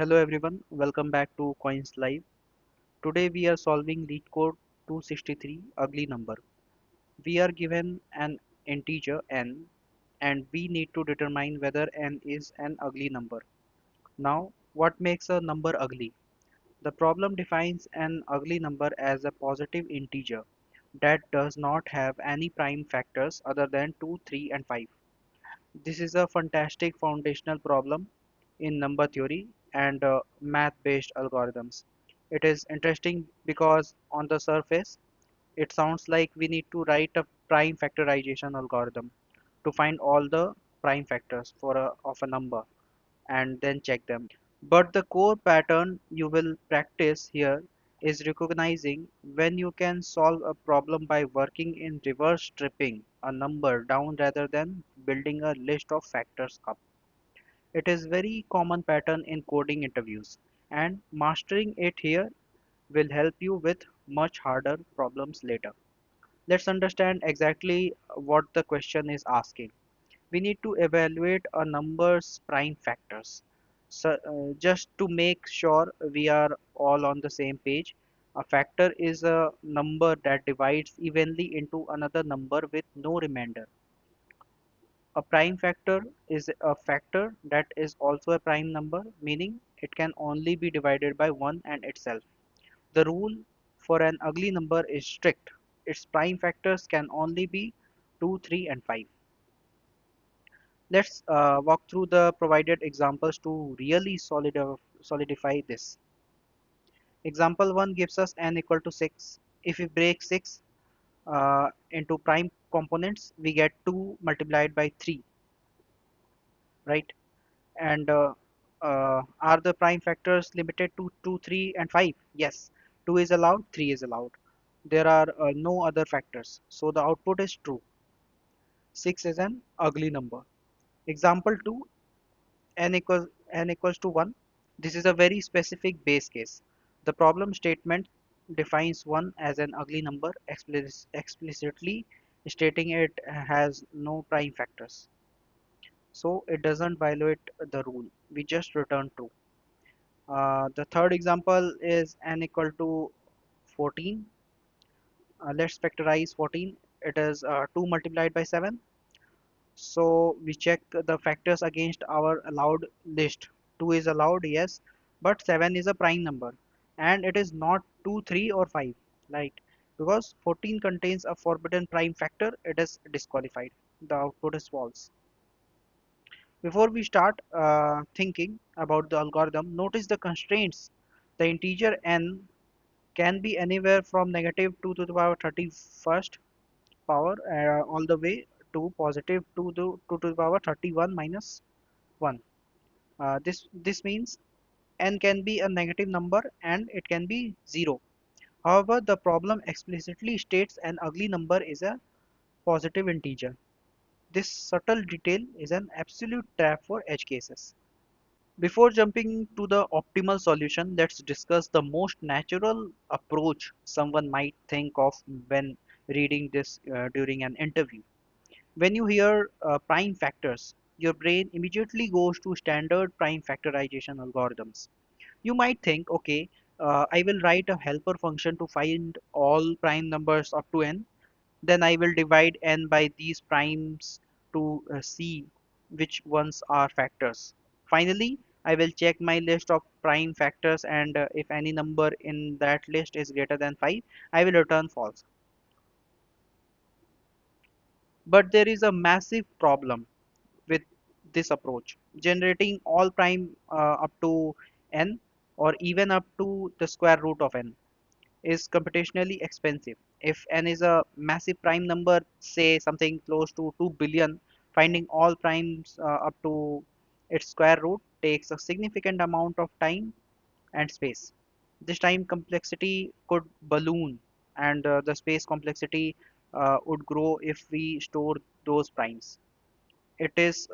Hello everyone, welcome back to coinslive. Today we are solving LeetCode 263 ugly number. We are given an integer n and we need to determine whether n is an ugly number. Now, what makes a number ugly? The problem defines an ugly number as a positive integer that does not have any prime factors other than 2, 3 and 5. This is a fantastic foundational problem in number theory and math-based algorithms. It is interesting because on the surface, it sounds like we need to write a prime factorization algorithm to find all the prime factors of a number and then check them. But the core pattern you will practice here is recognizing when you can solve a problem by working in reverse stripping a number down rather than building a list of factors up. It is very common pattern in coding interviews, and mastering it here will help you with much harder problems later. Let's understand exactly what the question is asking. We need to evaluate a number's prime factors. So, just to make sure we are all on the same page, a factor is a number that divides evenly into another number with no remainder. A prime factor is a factor that is also a prime number, meaning it can only be divided by 1 and itself. The rule for an ugly number is strict. Its prime factors can only be 2, 3 and 5. Let's walk through the provided examples to really solidify this. Example 1 gives us n equal to 6. If we break 6 into prime components, we get 2 multiplied by 3, right? And are the prime factors limited to 2, 3 and 5? Yes. 2 is allowed, 3 is allowed. There are no other factors. So the output is true. 6 is an ugly number. Example 2, n equals to 1. This is a very specific base case. The problem statement defines 1 as an ugly number, explicitly stating it has no prime factors. So it doesn't violate the rule. We just return true. The third example is n equal to 14. Let's factorize 14. It is 2 multiplied by 7. So we check the factors against our allowed list. 2 is allowed, yes, but 7 is a prime number and it is not 2, 3 or 5, right? Because 14 contains a forbidden prime factor, it is disqualified. The output is false. Before we start thinking about the algorithm, notice the constraints. The integer n can be anywhere from negative 2 to the power 31st power all the way to positive 2 to the power 31 minus 1. This means n can be a negative number and it can be 0. However, the problem explicitly states an ugly number is a positive integer. This subtle detail is an absolute trap for edge cases. Before jumping to the optimal solution, let's discuss the most natural approach someone might think of when reading this during an interview. When you hear prime factors, your brain immediately goes to standard prime factorization algorithms. You might think, okay, I will write a helper function to find all prime numbers up to n. Then I will divide n by these primes to see which ones are factors. Finally, I will check my list of prime factors and if any number in that list is greater than 5, I will return false. But there is a massive problem with this approach. Generating all prime up to n or even up to the square root of n is computationally expensive. If n is a massive prime number, say something close to 2 billion, finding all primes up to its square root takes a significant amount of time and space. This time complexity could balloon and the space complexity would grow if we store those primes. It is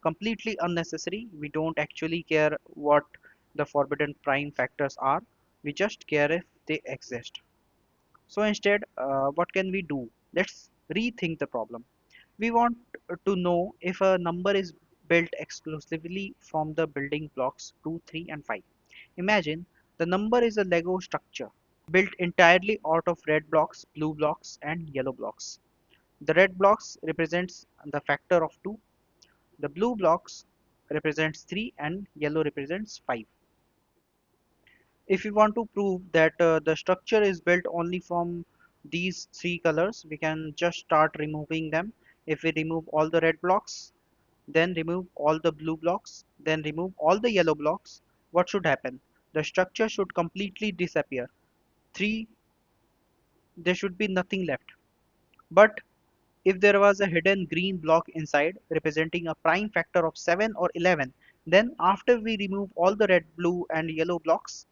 completely unnecessary. We don't actually care what the forbidden prime factors are. We just care if they exist. So instead, what can we do? Let's rethink the problem. We want to know if a number is built exclusively from the building blocks 2, 3, and 5. Imagine the number is a Lego structure built entirely out of red blocks, blue blocks, and yellow blocks. The red blocks represents the factor of 2, the blue blocks represents 3, and yellow represents 5. If we want to prove that the structure is built only from these three colors, we can just start removing them. If we remove all the red blocks, then remove all the blue blocks, then remove all the yellow blocks, what should happen? The structure should completely disappear. 3, there should be nothing left. But if there was a hidden green block inside representing a prime factor of 7 or 11, then after we remove all the red, blue, and yellow blocks,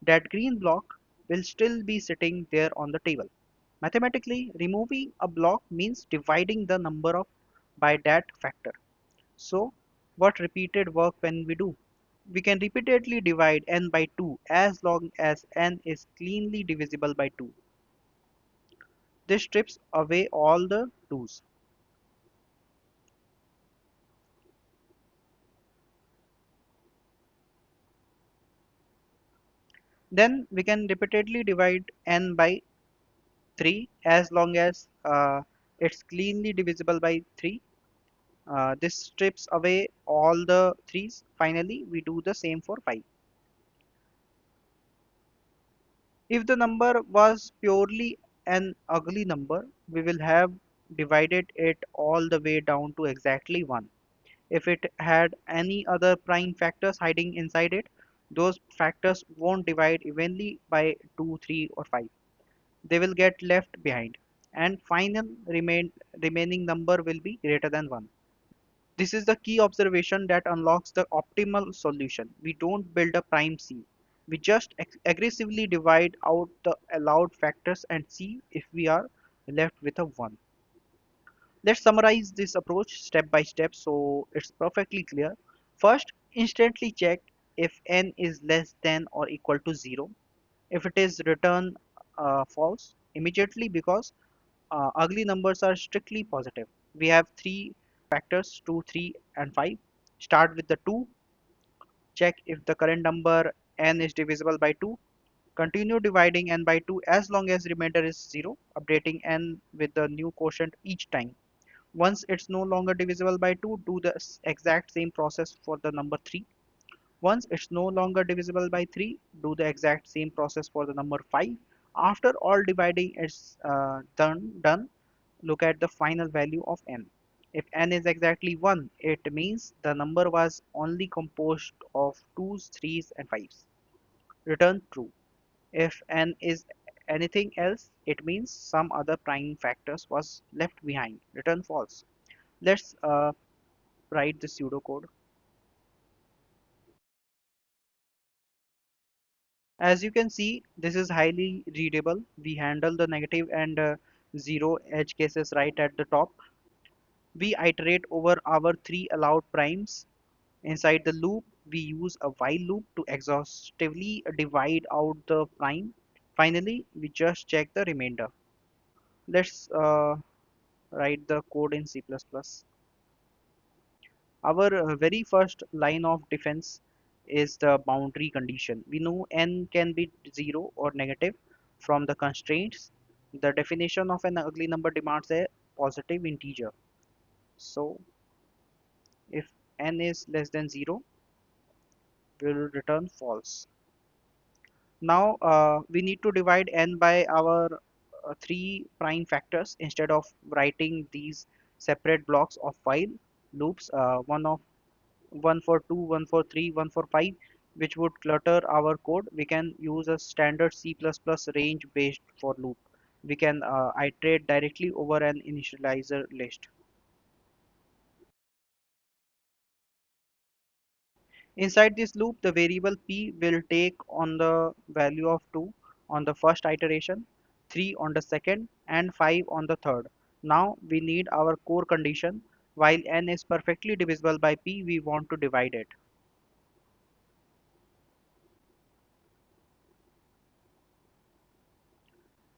that green block will still be sitting there on the table. Mathematically, removing a block means dividing the number of by that factor. So, what repeated work when we do? We can repeatedly divide n by 2 as long as n is cleanly divisible by 2. This strips away all the 2's. Then we can repeatedly divide n by 3 as long as it's cleanly divisible by 3. This strips away all the 3's. Finally, we do the same for 5. If the number was purely an ugly number, we will have divided it all the way down to exactly 1. If it had any other prime factors hiding inside it, those factors won't divide evenly by 2, 3, or 5. They will get left behind, and remaining number will be greater than 1. This is the key observation that unlocks the optimal solution. We don't build a prime C. We just aggressively divide out the allowed factors and see if we are left with a 1. Let's summarize this approach step by step so it's perfectly clear. First, instantly check if n is less than or equal to 0. If it is, return false immediately because ugly numbers are strictly positive. We have three factors 2, 3, and 5. Start with the 2. Check if the current number n is divisible by 2. Continue dividing n by 2 as long as remainder is 0, updating n with the new quotient each time. Once it's no longer divisible by 2, do the exact same process for the number 3. Once it's no longer divisible by 3, do the exact same process for the number 5. After all dividing is done, look at the final value of n. If n is exactly 1, it means the number was only composed of 2's, 3's, and 5's. Return true. If n is anything else, it means some other prime factors was left behind. Return false. Let's write the pseudocode. As you can see, this is highly readable. We handle the negative and zero edge cases right at the top. We iterate over our three allowed primes. Inside the loop, we use a while loop to exhaustively divide out the prime. Finally, we just check the remainder. Let's write the code in C++. Our very first line of defense is the boundary condition. We know n can be 0 or negative from the constraints. The definition of an ugly number demands a positive integer. So if n is less than 0, we will return false. Now we need to divide n by our three prime factors instead of writing these separate blocks of while loops, one for 2, one for 3, one for 5, which would clutter our code. We can use a standard C++ range based for loop. We can iterate directly over an initializer list. Inside this loop, the variable p will take on the value of 2 on the first iteration, 3 on the second, and 5 on the third. Now we need our core condition. While n is perfectly divisible by p, we want to divide it.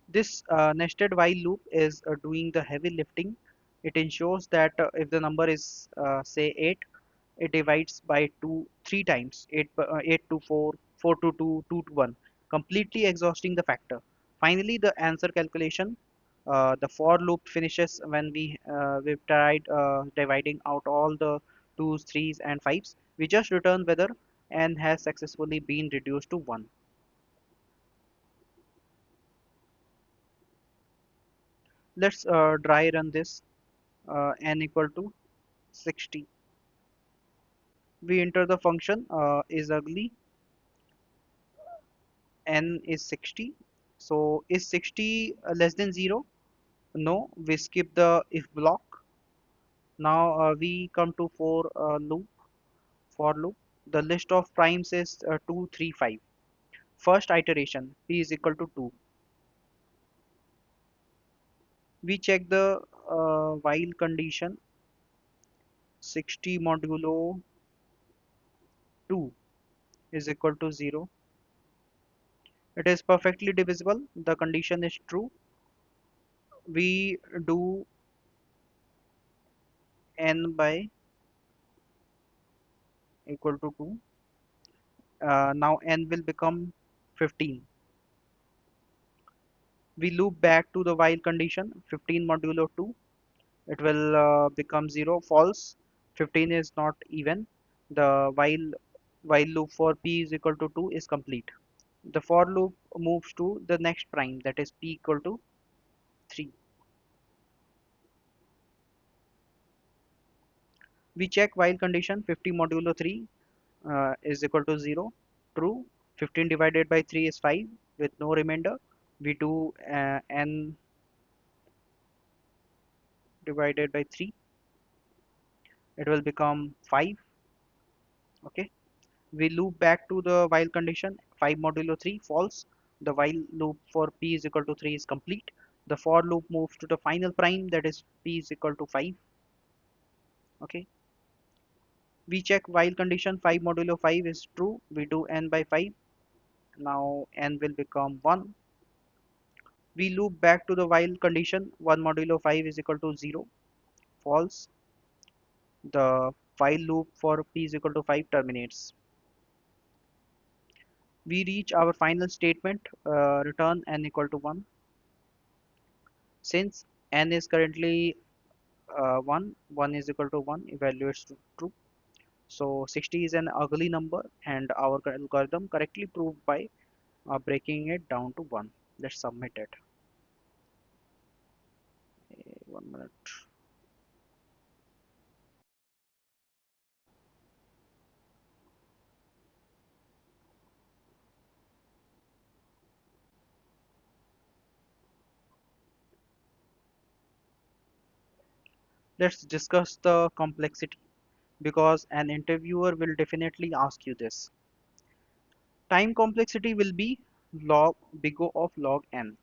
This nested while loop is doing the heavy lifting. It ensures that if the number is say 8, it divides by 2 3 times, 8 to 4, 4 to 2, 2 to 1, completely exhausting the factor. Finally, the answer calculation, the for loop finishes when we've tried dividing out all the 2s, 3s and 5s. We just return whether n has successfully been reduced to 1. Let's dry run this. N equal to 60. We enter the function is ugly, n is 60. So is 60 less than 0? No, we skip the if block. Now we come to for loop. The list of primes is 2, 3, 5. First iteration p is equal to 2. We check the while condition 60 modulo 2 is equal to 0. It is perfectly divisible. The condition is true. We do n by equal to 2. Now n will become 15. We loop back to the while condition 15 modulo 2. It will become 0, false. 15 is not even. The while loop for p is equal to 2 is complete. The for loop moves to the next prime, that is p equal to 3. We check while condition 50 modulo 3 is equal to 0, true. 15 divided by 3 is 5 with no remainder. We do n divided by 3, it will become 5. Okay, we loop back to the while condition 5 modulo 3, false. The while loop for p is equal to 3 is complete. The for loop moves to the final prime, that is p is equal to 5. Okay, we check while condition 5 modulo 5 is true. We do n by 5. Now n will become 1. We loop back to the while condition 1 modulo 5 is equal to 0, false. The while loop for p is equal to 5 terminates. We reach our final statement, return n equal to 1. Since n is currently 1, 1 is equal to 1, evaluates to true. So 60 is an ugly number and our algorithm correctly proved by breaking it down to 1. Let's submit it. 1 minute. Let's discuss the complexity, because an interviewer will definitely ask you this. Time complexity will be log big O of log n.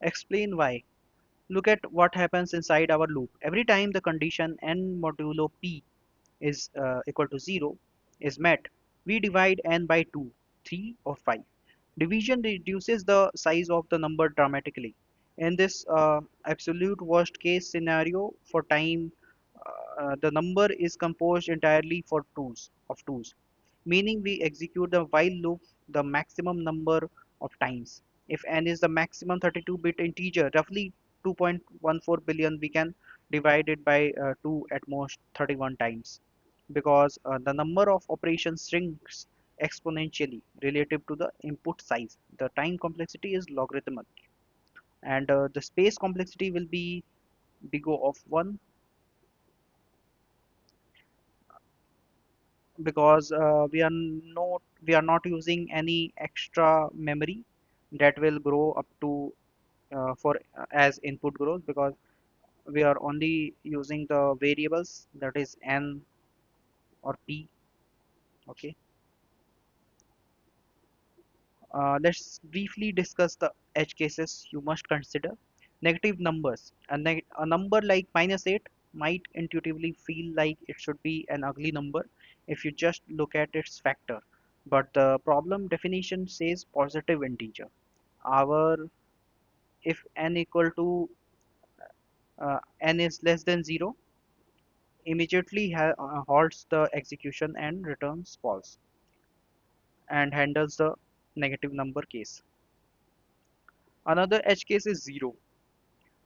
Explain why. Look at what happens inside our loop. Every time the condition n modulo p is equal to 0 is met, we divide n by 2, 3 or 5. Division reduces the size of the number dramatically. In this absolute worst case scenario for time, the number is composed entirely of twos, meaning we execute the while loop the maximum number of times. If n is the maximum 32-bit integer, roughly 2.14 billion, we can divide it by 2 at most 31 times, because the number of operations shrinks exponentially relative to the input size. The time complexity is logarithmic, and the space complexity will be big O of 1, because we are not using any extra memory that will grow up to for as input grows, because we are only using the variables, that is n or p. Okay, let's briefly discuss the edge cases you must consider. Negative numbers. A number like -8 might intuitively feel like it should be an ugly number if you just look at its factor. But the problem definition says positive integer. Our if n equal to n is less than 0, immediately halts the execution and returns false and handles the negative number case. Another edge case is 0.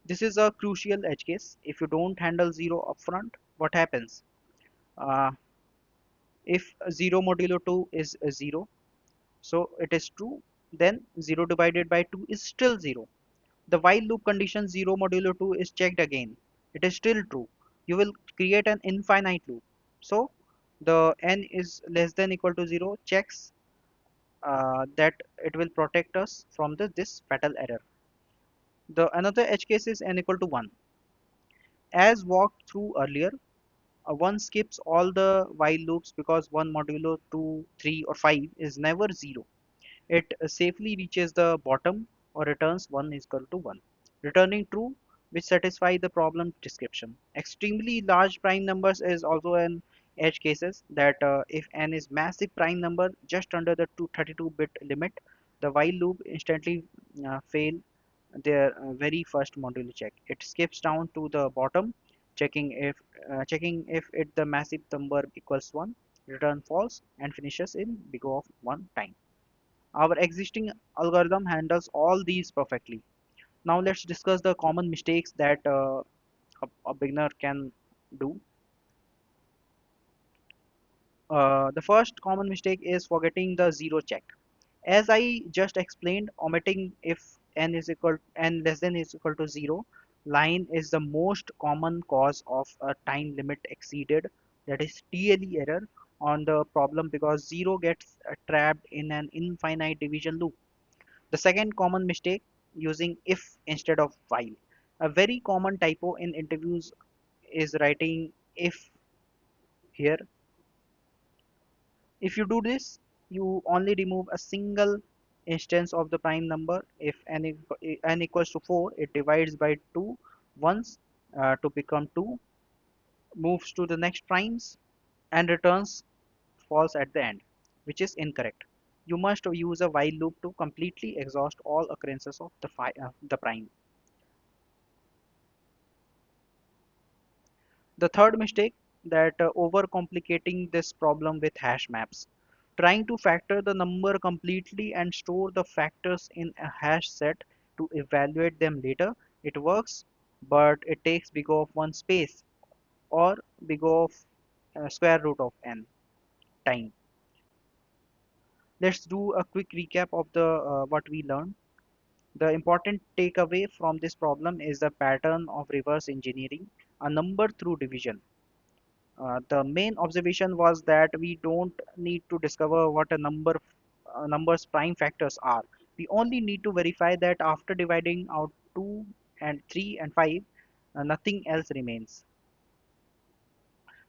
This is a crucial edge case. If you don't handle 0 upfront, what happens? Uh, if 0 modulo 2 is 0, so it is true, then 0 divided by 2 is still 0. The while loop condition 0 modulo 2 is checked again. It is still true. You will create an infinite loop. So the n is less than equal to 0 checks that it will protect us from this fatal error. The another edge case is n equal to 1. As walked through earlier, one skips all the while loops because 1 modulo 2, 3 or 5 is never 0. It safely reaches the bottom or returns 1 is equal to 1, returning true, which satisfy the problem description. Extremely large prime numbers is also an edge cases that if n is massive prime number just under the 232-bit limit, the while loop instantly fail their very first modulo check. It skips down to the bottom, checking if it the massive number equals 1, return false, and finishes in big O of 1 time. Our existing algorithm handles all these perfectly. Now let's discuss the common mistakes that a beginner can do. The first common mistake is forgetting the zero check. As I just explained, omitting if n less than is equal to 0 line is the most common cause of a time limit exceeded, that is TLE error on the problem, because 0 gets trapped in an infinite division loop. The second common mistake, using if instead of while. A very common typo in interviews is writing if here. If you do this, you only remove a single instance of the prime number. If n equals to 4, it divides by 2 once to become 2, moves to the next primes, and returns false at the end, which is incorrect. You must use a while loop to completely exhaust all occurrences of the prime. The third mistake, that overcomplicating this problem with hash maps. Trying to factor the number completely and store the factors in a hash set to evaluate them later. It works, but it takes big O of 1 space or big O of square root of n time. Let's do a quick recap of the what we learned. The important takeaway from this problem is the pattern of reverse engineering a number through division. The main observation was that we don't need to discover what a number's prime factors are. We only need to verify that after dividing out 2 and 3 and 5, nothing else remains.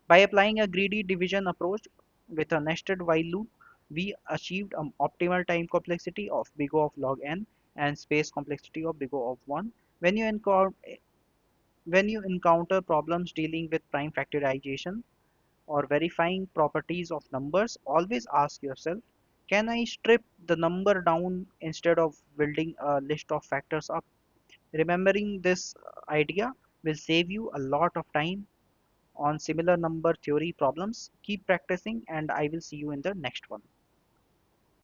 By applying a greedy division approach with a nested while loop, we achieved an optimal time complexity of big O of log n and space complexity of big O of 1. When you encounter problems dealing with prime factorization or verifying properties of numbers, always ask yourself, can I strip the number down instead of building a list of factors up? Remembering this idea will save you a lot of time on similar number theory problems. Keep practicing, and I will see you in the next one.